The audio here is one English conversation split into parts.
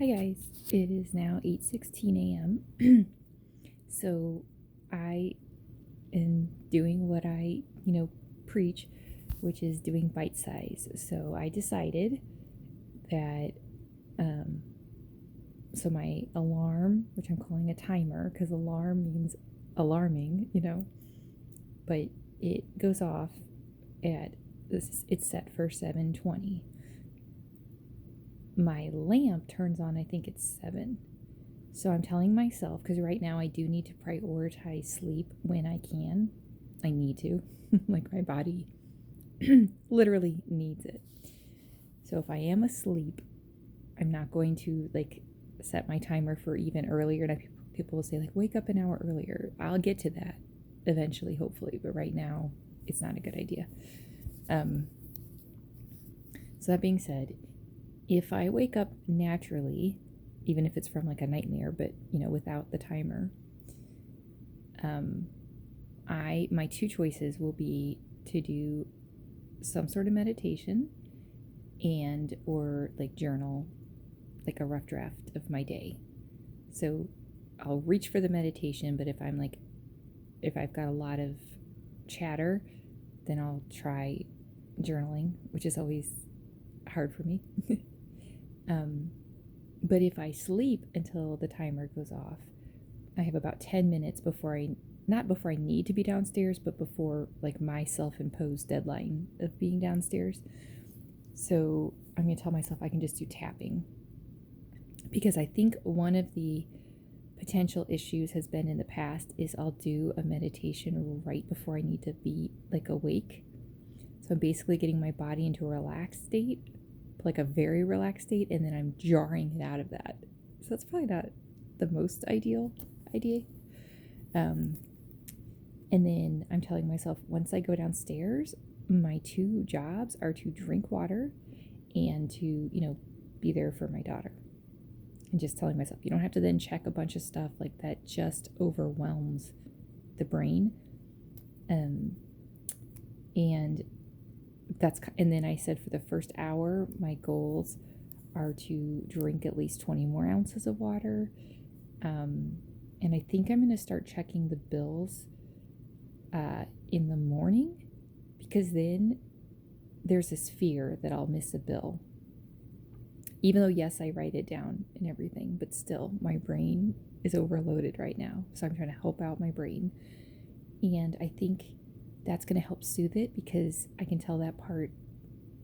Hi guys, it is now 8:16 a.m. So I am doing what I, preach, which is doing bite size. So I decided that um so my alarm, which I'm calling a timer because alarm means alarming, but it goes off at it's set for 7:20. My lamp turns on, I think it's 7. So I'm telling myself, because right now I do need to prioritize sleep when I can. I need to. Like my body literally needs it. So if I am asleep, I'm not going to set my timer for even earlier. And people will say wake up an hour earlier. I'll get to that eventually, hopefully. But right now, it's not a good idea. So that being said, if I wake up naturally, even if it's from a nightmare, but without the timer, my two choices will be to do some sort of meditation and or journal a rough draft of my day. So I'll reach for the meditation, but if I've got a lot of chatter, then I'll try journaling, which is always hard for me. But if I sleep until the timer goes off, I have about 10 minutes not before I need to be downstairs, but before my self-imposed deadline of being downstairs. So I'm going to tell myself I can just do tapping, because I think one of the potential issues has been in the past is I'll do a meditation right before I need to be awake. So I'm basically getting my body into a relaxed state, a very relaxed state, and then I'm jarring it out of that. So that's probably not the most ideal idea. And then I'm telling myself, once I go downstairs, my two jobs are to drink water and to, be there for my daughter. And just telling myself, you don't have to then check a bunch of stuff that just overwhelms the brain. And then I said for the first hour, my goals are to drink at least 20 more ounces of water. And I think I'm going to start checking the bills in the morning, because then there's this fear that I'll miss a bill. Even though, yes, I write it down and everything, but still, my brain is overloaded right now. So I'm trying to help out my brain. And I think that's going to help soothe it, because I can tell that part,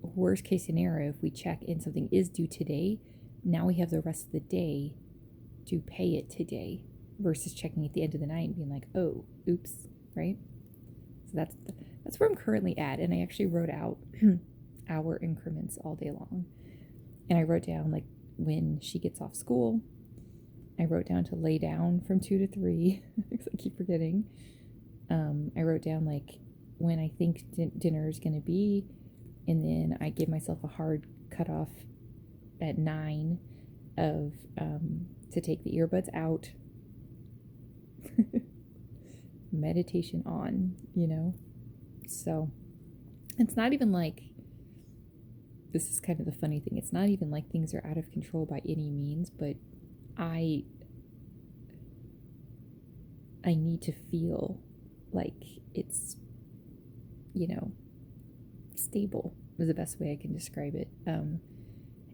worst case scenario, if we check and something is due today, now we have the rest of the day to pay it today, versus checking at the end of the night and being oh, oops, right? So that's where I'm currently at. And I actually wrote out hour increments all day long. And I wrote down when she gets off school. I wrote down to lay down from 2 to 3, because I keep forgetting. I wrote down when I think dinner is going to be, and then I give myself a hard cutoff at 9 of to take the earbuds out. Meditation on, So it's not even this is kind of the funny thing. It's not even things are out of control by any means, but I need to feel it's, stable is the best way I can describe it. And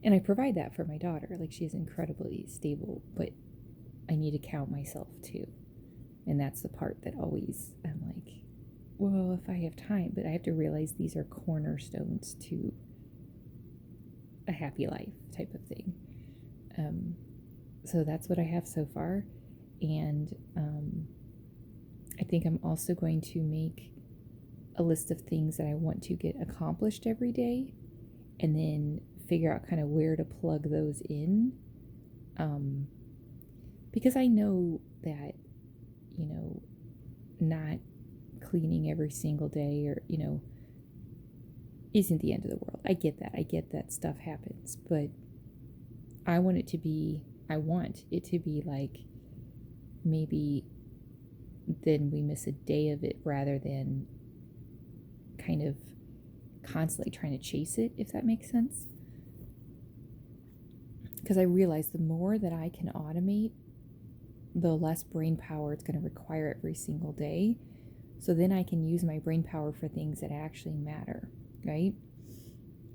I provide that for my daughter. She is incredibly stable, but I need to count myself too. And that's the part that always I'm well, if I have time, but I have to realize these are cornerstones to a happy life type of thing. So that's what I have so far. And I think I'm also going to make a list of things that I want to get accomplished every day, and then figure out kind of where to plug those in. Because I know that, not cleaning every single day or, isn't the end of the world. I get that stuff happens, but I want it to be maybe then we miss a day of it, rather than kind of constantly trying to chase it, if that makes sense. Because I realize the more that I can automate, the less brain power it's going to require every single day. So then I can use my brain power for things that actually matter, right?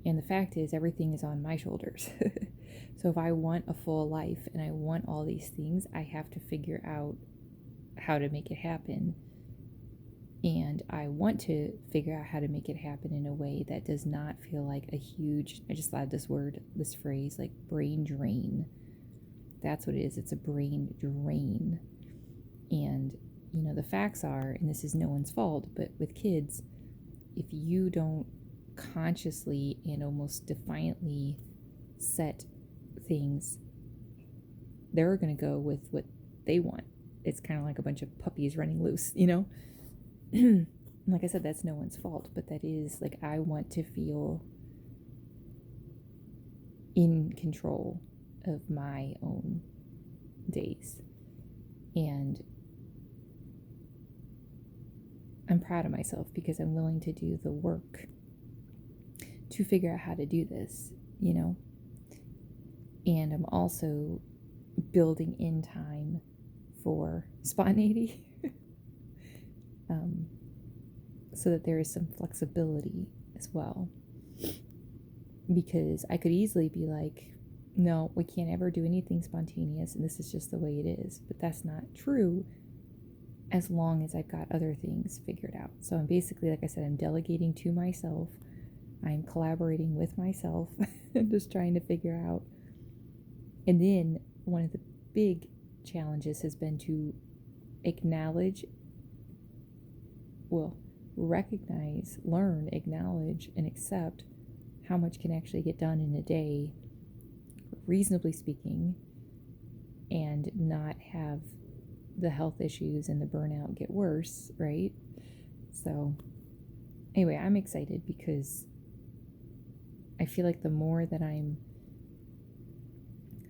And the fact is, everything is on my shoulders. So if I want a full life and I want all these things, I have to figure out how to make it happen. And I want to figure out how to make it happen in a way that does not feel like a huge, I just thought of this phrase, like brain drain. That's what it is. It's a brain drain. And, the facts are, and this is no one's fault, but with kids, if you don't consciously and almost defiantly set things, they're going to go with what they want. It's kind of like a bunch of puppies running loose, Like I said, that's no one's fault, but that is like, I want to feel in control of my own days. And I'm proud of myself because I'm willing to do the work to figure out how to do this, And I'm also building in time for spontaneity so that there is some flexibility as well. Because I could easily be like, no, we can't ever do anything spontaneous and this is just the way it is. But that's not true as long as I've got other things figured out. So I'm basically, like I said, I'm delegating to myself. I'm collaborating with myself and just trying to figure out. And then one of the big challenges has been to recognize, learn, acknowledge, and accept how much can actually get done in a day, reasonably speaking, and not have the health issues and the burnout get worse, right? So anyway, I'm excited because I feel like the more that I'm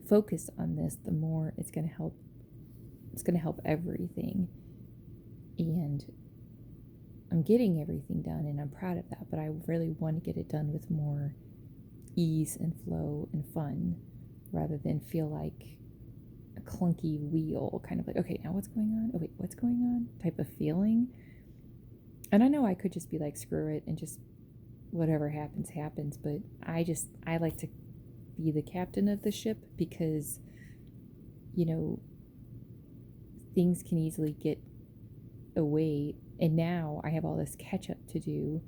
focused on this, the more it's going to help. It's going to help everything. And I'm getting everything done and I'm proud of that, but I really want to get it done with more ease and flow and fun rather than feel like a clunky wheel, kind of like, okay, now what's going on? Oh wait, what's going on? Type of feeling. And I know I could just be like, screw it and just whatever happens, but I like to be the captain of the ship because, things can easily get away. And now I have all this catch up to do.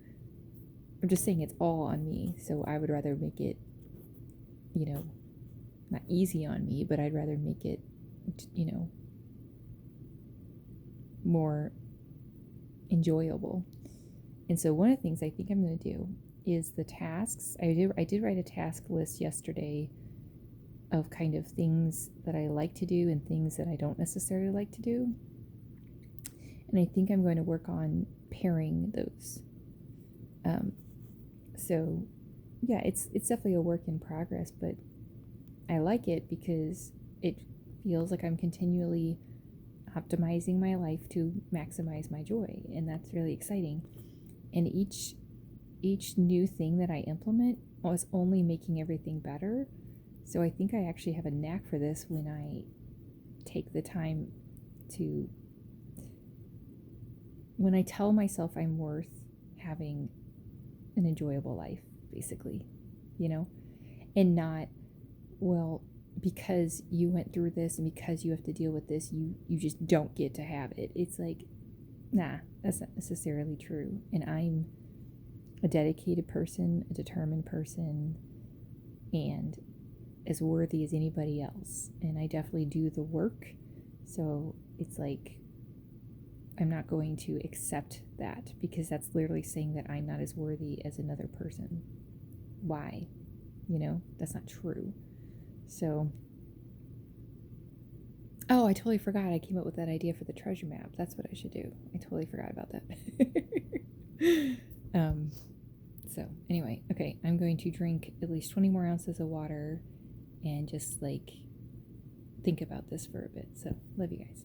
I'm just saying it's all on me. So I would rather make it, not easy on me, but I'd rather make it, more enjoyable. And so one of the things I think I'm going to do is the tasks. I did write a task list yesterday of kind of things that I like to do and things that I don't necessarily like to do. And I think I'm going to work on pairing those. So yeah, it's definitely a work in progress, but I like it because it feels like I'm continually optimizing my life to maximize my joy, and that's really exciting. And each new thing that I implement was only making everything better. So I think I actually have a knack for this when I take the time to, when I tell myself I'm worth having an enjoyable life, basically, and not, well, because you went through this and because you have to deal with this, you just don't get to have it. It's like, nah, that's not necessarily true. And I'm a dedicated person, a determined person, and as worthy as anybody else. And I definitely do the work. So it's like, I'm not going to accept that because that's literally saying that I'm not as worthy as another person. Why? That's not true. So, oh, I totally forgot. I came up with that idea for the treasure map. That's what I should do. I totally forgot about that. So anyway, okay, I'm going to drink at least 20 more ounces of water and just think about this for a bit. So love you guys.